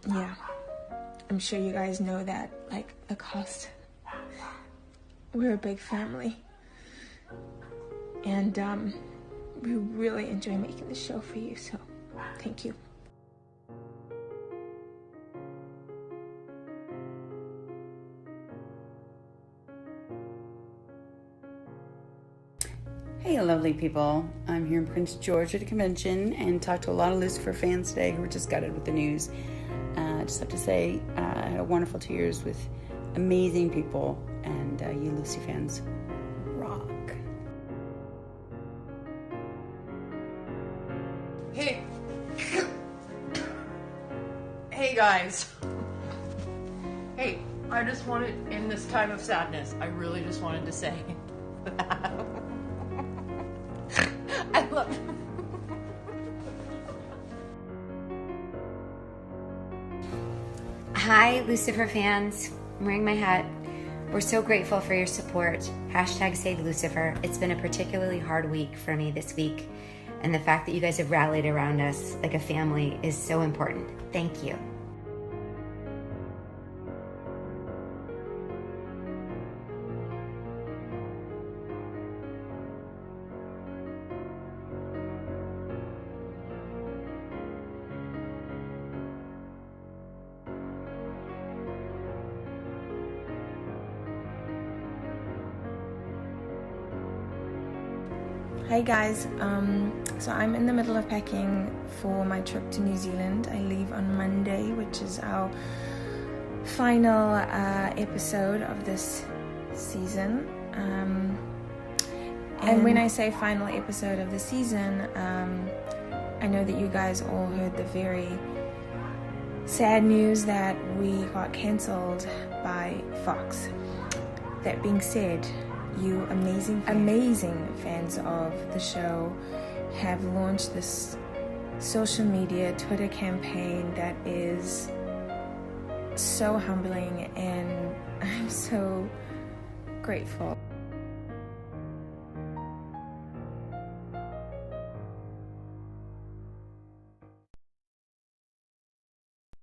yeah, I'm sure you guys know that, like, the cost. We're a big family. And we really enjoy making the show for you, so thank you. Hey, lovely people. I'm here in Prince George at a convention and talked to a lot of Lucifer fans today who were just gutted with the news. I just have to say, I had a wonderful 2 years with amazing people, and you LUCIFANS rock. Hey guys. Hey, I just wanted, in this time of sadness, I really just wanted to say that I love you. Hi, Lucifer fans. I'm wearing my hat. We're so grateful for your support. Hashtag Save Lucifer. It's been a particularly hard week for me this week, and the fact that you guys have rallied around us like a family is so important. Thank you. Hi guys, so I'm in the middle of packing for my trip to New Zealand. I leave on Monday, which is our final episode of this season. And when I say final episode of the season, I know that you guys all heard the very sad news that we got cancelled by Fox. That being said, you amazing fans of the show have launched this social media Twitter campaign that is so humbling, and I'm so grateful.